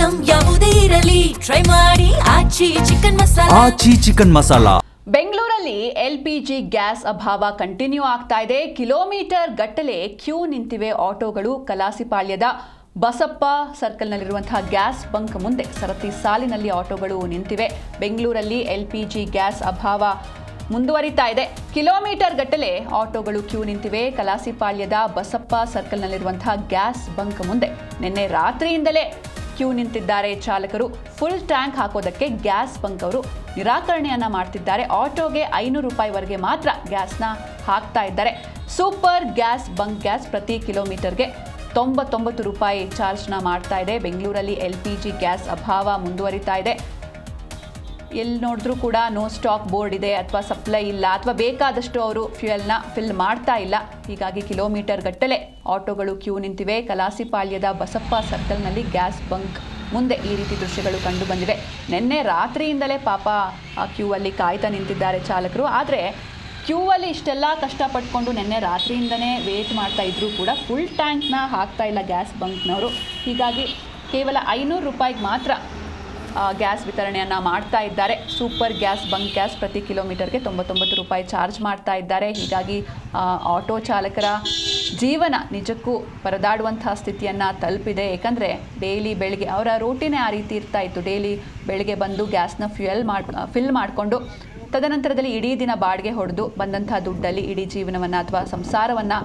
Item ಯಾವುದೇ ಇರಲಿ try ಮಾಡಿ ಆಚಿ ಚಿಕನ್ ಮಸಾಲಾ. ಬೆಂಗಳೂರಲ್ಲಿ LPG ಗ್ಯಾಸ್ ಅಭಾವ ಕಂಟಿನ್ಯೂ ಆಗ್ತಾ ಇದೆ. ಕಿಲೋಮೀಟರ್ ಗಟ್ಟಲೆ ಕ್ಯೂ ನಿಂತಿವೆ ಆಟೋಗಳು. ಕಲಾಸಿಪಾಳ್ಯದ ಬಸಪ್ಪ ಸರ್ಕಲ್ನಲ್ಲಿರುವಂತಹ ಗ್ಯಾಸ್ ಬಂಕ್ ಮುಂದೆ ಸರತಿ ಸಾಲಿನಲ್ಲಿ ಆಟೋಗಳು ನಿಂತಿವೆ. ಬೆಂಗಳೂರಲ್ಲಿ LPG ಗ್ಯಾಸ್ ಅಭಾವ ಮುಂದುವರಿತಾ ಇದೆ. ಕಿಲೋಮೀಟರ್ ಗಟ್ಟಲೆ ಆಟೋಗಳು ಕ್ಯೂ ನಿಂತಿವೆ. ಕಲಾಸಿಪಾಳ್ಯದ ಬಸಪ್ಪ ಸರ್ಕಲ್ನಲ್ಲಿರುವಂತಹ ಗ್ಯಾಸ್ ಬಂಕ್ ಮುಂದೆ ನಿನ್ನೆ ರಾತ್ರಿಯಿಂದಲೇ ಕ್ಯೂ ನಿಂತಿದ್ದಾರೆ ಚಾಲಕರು. ಫುಲ್ ಟ್ಯಾಂಕ್ ಹಾಕೋದಕ್ಕೆ ಗ್ಯಾಸ್ ಬಂಕ್ ಅವರು ನಿರಾಕರಣೆಯನ್ನ ಮಾಡ್ತಿದ್ದಾರೆ. ಆಟೋಗೆ 500 ರೂಪಾಯಿವರೆಗೆ ಮಾತ್ರ ಗ್ಯಾಸ್ನ ಹಾಕ್ತಾ ಇದ್ದಾರೆ. ಸೂಪರ್ ಗ್ಯಾಸ್ ಬಂಕ್ ಗ್ಯಾಸ್ ಪ್ರತಿ ಕಿಲೋಮೀಟರ್ಗೆ 99 ರೂಪಾಯಿ ಚಾರ್ಜ್ನ ಮಾಡ್ತಾ ಇದೆ. ಬೆಂಗಳೂರಲ್ಲಿ LPG ಗ್ಯಾಸ್ ಅಭಾವ ಮುಂದುವರಿತಾ ಇದೆ. ಎಲ್ಲಿ ನೋಡಿದ್ರೂ ಕೂಡ ನೋ ಸ್ಟಾಕ್ ಬೋರ್ಡ್ ಇದೆ, ಅಥವಾ ಸಪ್ಲೈ ಇಲ್ಲ, ಅಥವಾ ಬೇಕಾದಷ್ಟು ಅವರು ಫ್ಯೂಯಲ್ನ ಫಿಲ್ ಮಾಡ್ತಾ ಇಲ್ಲ. ಹೀಗಾಗಿ ಕಿಲೋಮೀಟರ್ ಗಟ್ಟಲೆ ಆಟೋಗಳು ಕ್ಯೂ ನಿಂತಿವೆ. ಕಲಾಸಿಪಾಳ್ಯದ ಬಸಪ್ಪ ಸರ್ಕಲ್ನಲ್ಲಿ ಗ್ಯಾಸ್ ಬಂಕ್ ಮುಂದೆ ಈ ರೀತಿ ದೃಶ್ಯಗಳು ಕಂಡು ಬಂದಿವೆ. ನಿನ್ನೆ ರಾತ್ರಿಯಿಂದಲೇ ಪಾಪ ಆ ಕ್ಯೂ ಅಲ್ಲಿ ಕಾಯ್ತಾ ನಿಂತಿದ್ದಾರೆ ಚಾಲಕರು. ಆದರೆ ಕ್ಯೂ ಅಲ್ಲಿ ಇಷ್ಟೆಲ್ಲ ಕಷ್ಟಪಟ್ಕೊಂಡು ನಿನ್ನೆ ರಾತ್ರಿಯಿಂದನೇ ವೇಟ್ ಮಾಡ್ತಾ ಇದ್ರೂ ಕೂಡ ಫುಲ್ ಟ್ಯಾಂಕ್ನ ಹಾಕ್ತಾ ಇಲ್ಲ ಗ್ಯಾಸ್ ಬಂಕ್ನವರು. ಹೀಗಾಗಿ ಕೇವಲ 500 ರೂಪಾಯಿಗೆ ಮಾತ್ರ ಗ್ಯಾಸ್ ವಿತರಣೆಯನ್ನು ಮಾಡ್ತಾ ಇದ್ದಾರೆ. ಸೂಪರ್ ಗ್ಯಾಸ್ ಬಂಕ್ ಗ್ಯಾಸ್ ಪ್ರತಿ ಕಿಲೋಮೀಟರ್ಗೆ 99 ರೂಪಾಯಿ ಚಾರ್ಜ್ ಮಾಡ್ತಾ ಇದ್ದಾರೆ. ಹೀಗಾಗಿ ಆಟೋ ಚಾಲಕರ ಜೀವನ ನಿಜಕ್ಕೂ ಪರದಾಡುವಂತಹ ಸ್ಥಿತಿಯನ್ನು ತಲುಪಿದೆ. ಏಕೆಂದರೆ ಡೈಲಿ ಬೆಳಗ್ಗೆ ಅವರ ರೂಟೀನೇ ಆ ರೀತಿ ಇರ್ತಾ ಇತ್ತು. ಡೈಲಿ ಬೆಳಗ್ಗೆ ಬಂದು ಗ್ಯಾಸ್ನ ಫಿಲ್ ಮಾಡಿಕೊಂಡು ತದನಂತರದಲ್ಲಿ ಇಡೀ ದಿನ ಬಾಡಿಗೆ ಹೊಡೆದು ಬಂದಂಥ ದುಡ್ಡಲ್ಲಿ ಇಡೀ ಜೀವನವನ್ನು ಅಥವಾ ಸಂಸಾರವನ್ನು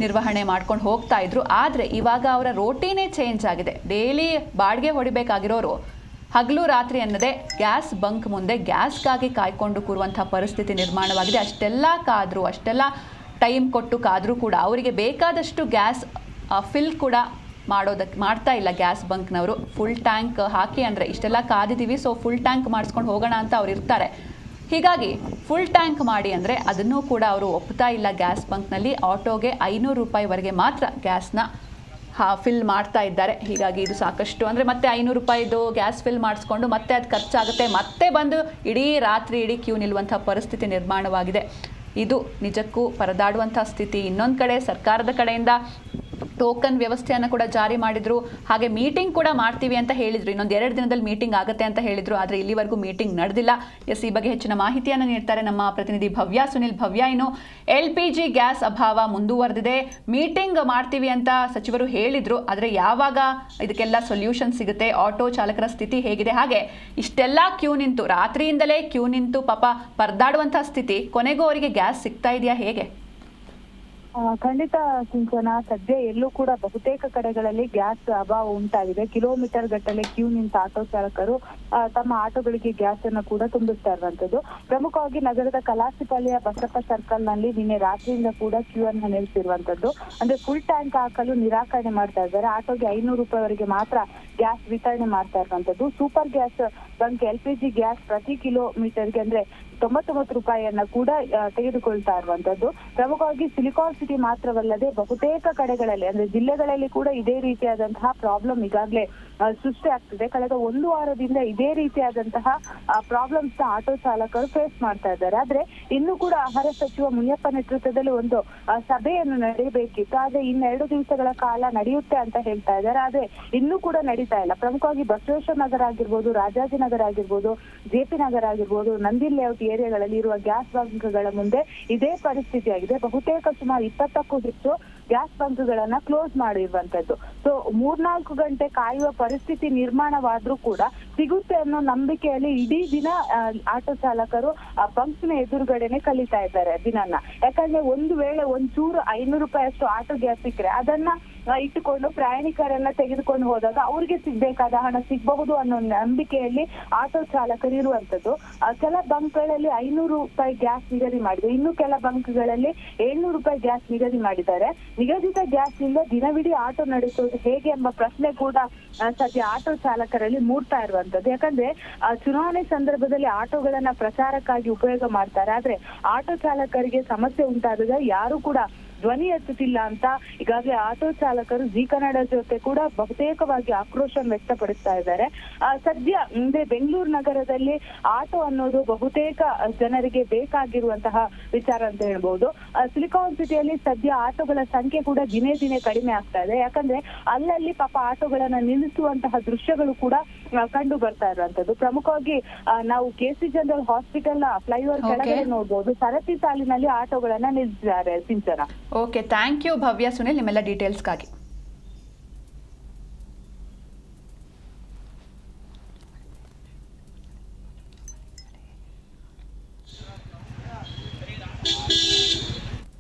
ನಿರ್ವಹಣೆ ಮಾಡ್ಕೊಂಡು ಹೋಗ್ತಾ ಇದ್ರು. ಆದರೆ ಇವಾಗ ಅವರ ರೋಟೀನೇ ಚೇಂಜ್ ಆಗಿದೆ. ಡೈಲಿ ಬಾಡಿಗೆ ಹೊಡಿಬೇಕಾಗಿರೋರು ಹಗಲು ರಾತ್ರಿ ಅನ್ನದೇ ಗ್ಯಾಸ್ ಬಂಕ್ ಮುಂದೆ ಗ್ಯಾಸ್ಗಾಗಿ ಕಾಯ್ಕೊಂಡು ಕೂರುವಂಥ ಪರಿಸ್ಥಿತಿ ನಿರ್ಮಾಣವಾಗಿದೆ. ಅಷ್ಟೆಲ್ಲ ಟೈಮ್ ಕೊಟ್ಟು ಕಾದರೂ ಕೂಡ ಅವರಿಗೆ ಬೇಕಾದಷ್ಟು ಗ್ಯಾಸ್ ಫಿಲ್ ಕೂಡ ಮಾಡ್ತಾ ಇಲ್ಲ ಗ್ಯಾಸ್ ಬಂಕ್ನವರು. ಫುಲ್ ಟ್ಯಾಂಕ್ ಹಾಕಿ ಅಂದರೆ ಇಷ್ಟೆಲ್ಲ ಕಾದಿದ್ದೀವಿ, ಸೊ ಫುಲ್ ಟ್ಯಾಂಕ್ ಮಾಡಿಸ್ಕೊಂಡು ಹೋಗೋಣ ಅಂತ ಅವ್ರು ಇರ್ತಾರೆ. ಹೀಗಾಗಿ ಫುಲ್ ಟ್ಯಾಂಕ್ ಮಾಡಿ ಅಂದರೆ ಅದನ್ನು ಕೂಡ ಅವರು ಒಪ್ತಾ ಇಲ್ಲ ಗ್ಯಾಸ್ ಬಂಕ್ನಲ್ಲಿ. ಆಟೋಗೆ 500 ರೂಪಾಯಿವರೆಗೆ ಮಾತ್ರ ಗ್ಯಾಸ್ನ ಫಿಲ್ ಮಾಡ್ತಾ ಇದ್ದಾರೆ. ಹೀಗಾಗಿ ಇದು ಸಾಕಷ್ಟು ಅಂದರೆ ಮತ್ತೆ 500 ರೂಪಾಯಿದು ಗ್ಯಾಸ್ ಫಿಲ್ ಮಾಡಿಸ್ಕೊಂಡು ಮತ್ತೆ ಅದು ಖರ್ಚಾಗುತ್ತೆ, ಮತ್ತೆ ಬಂದು ಇಡೀ ಕ್ಯೂ ನಿಲ್ಲುವಂಥ ಪರಿಸ್ಥಿತಿ ನಿರ್ಮಾಣವಾಗಿದೆ. ಇದು ನಿಜಕ್ಕೂ ಪರದಾಡುವಂಥ ಸ್ಥಿತಿ. ಇನ್ನೊಂದು ಕಡೆ ಸರ್ಕಾರದ ಕಡೆಯಿಂದ ಟೋಕನ್ ವ್ಯವಸ್ಥೆಯನ್ನು ಕೂಡ ಜಾರಿ ಮಾಡಿದ್ರು. ಹಾಗೆ ಮೀಟಿಂಗ್ ಕೂಡ ಮಾಡ್ತೀವಿ ಅಂತ ಹೇಳಿದ್ರು. ಇನ್ನೊಂದು 2 ದಿನದಲ್ಲಿ ಮೀಟಿಂಗ್ ಆಗುತ್ತೆ ಅಂತ ಹೇಳಿದ್ರು. ಆದರೆ ಇಲ್ಲಿವರೆಗೂ ಮೀಟಿಂಗ್ ನಡೆದಿಲ್ಲ. ಈ ಬಗ್ಗೆ ಹೆಚ್ಚಿನ ಮಾಹಿತಿಯನ್ನು ನೀಡ್ತಾರೆ ನಮ್ಮ ಪ್ರತಿನಿಧಿ ಸುನಿಲ್ ಭವ್ಯ. ಇನ್ನು LPG ಗ್ಯಾಸ್ ಅಭಾವ ಮುಂದುವರೆದಿದೆ. ಮೀಟಿಂಗ್ ಮಾಡ್ತೀವಿ ಅಂತ ಸಚಿವರು ಹೇಳಿದ್ರು. ಆದರೆ ಯಾವಾಗ ಇದಕ್ಕೆಲ್ಲ ಸೊಲ್ಯೂಷನ್ ಸಿಗುತ್ತೆ, ಆಟೋ ಚಾಲಕರ ಸ್ಥಿತಿ ಹೇಗಿದೆ, ಹಾಗೆ ಇಷ್ಟೆಲ್ಲ ಕ್ಯೂ ನಿಂತು ರಾತ್ರಿಯಿಂದಲೇ ಕ್ಯೂ ನಿಂತು ಪಾಪ ಪರದಾಡುವಂಥ ಸ್ಥಿತಿ, ಕೊನೆಗೂ ಅವರಿಗೆ ಗ್ಯಾಸ್ ಸಿಗ್ತಾ ಇದೆಯಾ, ಹೇಗೆ? ಖಂಡಿತ ಸಿಂಚನ, ಸದ್ಯ ಎಲ್ಲೂ ಕೂಡ ಬಹುತೇಕ ಕಡೆಗಳಲ್ಲಿ ಗ್ಯಾಸ್ ಅಭಾವ ಉಂಟಾಗಿದೆ. ಕಿಲೋಮೀಟರ್ ಗಟ್ಟಲೆ ಕ್ಯೂ ನಿಂತ ಆಟೋ ಚಾಲಕರು ತಮ್ಮ ಆಟೋಗಳಿಗೆ ಗ್ಯಾಸ್ ಅನ್ನು ಕೂಡ ತುಂಬಿಸ್ತಾ ಇರುವಂತದ್ದು. ಪ್ರಮುಖವಾಗಿ ನಗರದ ಕಲಾಸಿಪಾಳ್ಯ ಬಸಪ್ಪ ಸರ್ಕಲ್ ನಲ್ಲಿ ನಿನ್ನೆ ರಾತ್ರಿಯಿಂದ ಕೂಡ ಕ್ಯೂ ಅನ್ನು ನಿಲ್ಲಿಸಿರುವಂತದ್ದು. ಅಂದ್ರೆ ಫುಲ್ ಟ್ಯಾಂಕ್ ಹಾಕಲು ನಿರಾಕರಣೆ ಮಾಡ್ತಾ ಇದ್ದಾರೆ. ಆಟೋಗೆ 500 ರೂಪಾಯಿವರೆಗೆ ಮಾತ್ರ ಗ್ಯಾಸ್ ವಿತರಣೆ ಮಾಡ್ತಾ ಇರುವಂತದ್ದು. Super gas bunk LPG gas ಪ್ರತಿ ಕಿಲೋಮೀಟರ್ಗೆ ಅಂದ್ರೆ 99 ರೂಪಾಯಿಯನ್ನ ಕೂಡ ತೆಗೆದುಕೊಳ್ತಾ ಇರುವಂತದ್ದು. ಪ್ರಮುಖವಾಗಿ ಸಿಲಿಕಾನ್ ಸಿಟಿ ಮಾತ್ರವಲ್ಲದೆ ಬಹುತೇಕ ಕಡೆಗಳಲ್ಲಿ ಅಂದ್ರೆ ಜಿಲ್ಲೆಗಳಲ್ಲಿ ಕೂಡ ಇದೇ ರೀತಿಯಾದಂತಹ ಪ್ರಾಬ್ಲಮ್ ಈಗಾಗಲೇ ಸೃಷ್ಟಿ ಆಗ್ತಿದೆ. ಕಳೆದ 1 ವಾರದಿಂದ ಇದೇ ರೀತಿಯಾದಂತಹ ಪ್ರಾಬ್ಲಮ್ಸ್ ನ ಆಟೋ ಚಾಲಕರು ಫೇಸ್ ಮಾಡ್ತಾ ಇದ್ದಾರೆ. ಆದ್ರೆ ಇನ್ನು ಕೂಡ ಆಹಾರ ಸಚಿವ ಮುನಿಯಪ್ಪ ನೇತೃತ್ವದಲ್ಲಿ ಒಂದು ಸಭೆಯನ್ನು ನಡೆಯಬೇಕಿತ್ತು. ಆದ್ರೆ 2 ದಿವಸಗಳ ಕಾಲ ನಡೆಯುತ್ತೆ ಅಂತ ಹೇಳ್ತಾ ಇದ್ದಾರೆ. ಆದ್ರೆ ಇನ್ನೂ ಕೂಡ ನಡೀತಾ ಇಲ್ಲ. ಪ್ರಮುಖವಾಗಿ ಬಸವೇಶ್ವರ ನಗರ ಆಗಿರ್ಬೋದು, ರಾಜಾಜಿನಗರ ಆಗಿರ್ಬೋದು, JP ನಗರ ಆಗಿರ್ಬೋದು, ನಂದಿ ಲೇಔಟ್ ಏರಿಯಾಗಳಲ್ಲಿ ಇರುವ ಗ್ಯಾಸ್ ಬಂಕ್ಗಳ ಮುಂದೆ ಇದೇ ಪರಿಸ್ಥಿತಿ ಆಗಿದೆ. ಬಹುತೇಕ ಸುಮಾರು 20ಕ್ಕೂ ಹೆಚ್ಚು ಗ್ಯಾಸ್ ಬಂಕ್ಗಳನ್ನ ಕ್ಲೋಸ್ ಮಾಡಿರುವಂತದ್ದು. ಸೊ 3-4 ಗಂಟೆ ಕಾಯುವ ಪರಿಸ್ಥಿತಿ ನಿರ್ಮಾಣವಾದ್ರೂ ಕೂಡ ಸಿಗುತ್ತೆ ಅನ್ನೋ ನಂಬಿಕೆಯಲ್ಲಿ ಇಡೀ ದಿನ ಆಟೋ ಚಾಲಕರು ಬಂಕ್ನ ಎದುರುಗಡೆನೆ ಕಳೀತಾ ಇದ್ದಾರೆ ದಿನನ. ಯಾಕಂದ್ರೆ ಒಂದು ವೇಳೆ ಒಂಚೂರು 500 ರೂಪಾಯಿ ಅಷ್ಟು ಆಟೋ ಗ್ಯಾಸ್ ಸಿಕ್ಕರೆ ಅದನ್ನ ಇಟ್ಟುಕೊಂಡು ಪ್ರಯಾಣಿಕರನ್ನ ತೆಗೆದುಕೊಂಡು ಹೋದಾಗ ಅವ್ರಿಗೆ ಸಿಗ್ಬೇಕಾದ ಹಣ ಸಿಗಬಹುದು ಅನ್ನೋ ನಂಬಿಕೆಯಲ್ಲಿ ಆಟೋ ಚಾಲಕರು ಇರುವಂತದ್ದು. ಕೆಲ ಬಂಕ್ಗಳಲ್ಲಿ 500 ರೂಪಾಯಿ ಗ್ಯಾಸ್ ನಿಗದಿ ಮಾಡಿದೆ. ಇನ್ನು ಕೆಲ ಬಂಕ್ಗಳಲ್ಲಿ 700 ರೂಪಾಯಿ ಗ್ಯಾಸ್ ನಿಗದಿ ಮಾಡಿದ್ದಾರೆ. ನಿಗದಿತ ಗ್ಯಾಸ್ ನಿಂದ ದಿನವಿಡೀ ಆಟೋ ನಡೆಸುವುದು ಹೇಗೆ ಎಂಬ ಪ್ರಶ್ನೆ ಕೂಡ ಸದ್ಯ ಆಟೋ ಚಾಲಕರಲ್ಲಿ ಮೂಡ್ತಾ ಇರುವಂತದ್ದು. ಯಾಕಂದ್ರೆ ಚುನಾವಣೆ ಸಂದರ್ಭದಲ್ಲಿ ಆಟೋಗಳನ್ನ ಪ್ರಚಾರಕ್ಕಾಗಿ ಉಪಯೋಗ ಮಾಡ್ತಾರೆ. ಆದ್ರೆ ಆಟೋ ಚಾಲಕರಿಗೆ ಸಮಸ್ಯೆ ಉಂಟಾದಾಗ ಯಾರು ಕೂಡ ಧ್ವನಿ ಎತ್ತುತ್ತಿಲ್ಲ ಅಂತ ಈಗಾಗಲೇ ಆಟೋ ಚಾಲಕರು ಜಿ ಕನ್ನಡ ಜೊತೆ ಕೂಡ ಬಹುತೇಕವಾಗಿ ಆಕ್ರೋಶ ವ್ಯಕ್ತಪಡಿಸ್ತಾ ಇದ್ದಾರೆ. ಸದ್ಯ ಮುಂದೆ ಬೆಂಗಳೂರು ನಗರದಲ್ಲಿ ಆಟೋ ಅನ್ನೋದು ಬಹುತೇಕ ಜನರಿಗೆ ಬೇಕಾಗಿರುವಂತಹ ವಿಚಾರ ಅಂತ ಹೇಳ್ಬಹುದು. ಸಿಲಿಕಾನ್ ಸಿಟಿಯಲ್ಲಿ ಸದ್ಯ ಆಟೋಗಳ ಸಂಖ್ಯೆ ಕೂಡ ದಿನೇ ದಿನೇ ಕಡಿಮೆ ಆಗ್ತಾ ಇದೆ. ಯಾಕಂದ್ರೆ ಅಲ್ಲಲ್ಲಿ ಪಾಪ ಆಟೋಗಳನ್ನ ನಿಲ್ಲಿಸುವಂತಹ ದೃಶ್ಯಗಳು ಕೂಡ ಕಂಡು ಬರ್ತಾ ಇರುವಂತದ್ದು. ಪ್ರಮುಖವಾಗಿ ನಾವು KC ಜನರಲ್ ಹಾಸ್ಪಿಟಲ್ ಫ್ಲೈಓವರ್ ಕೆಳಗಡೆ ನೋಡಬಹುದು, ಸರತಿ ಸಾಲಿನಲ್ಲಿ ಆಟೋಗಳನ್ನ ನಿಲ್ಲಿಸಿದ್ದಾರೆ. ಸಿಂಚನ. ಓಕೆ, ಥ್ಯಾಂಕ್ ಯು ಭವ್ಯ ಸುನಿಲ್ ನಿಮ್ಮೆಲ್ಲ ಡೀಟೇಲ್ಸ್ಗಾಗಿ.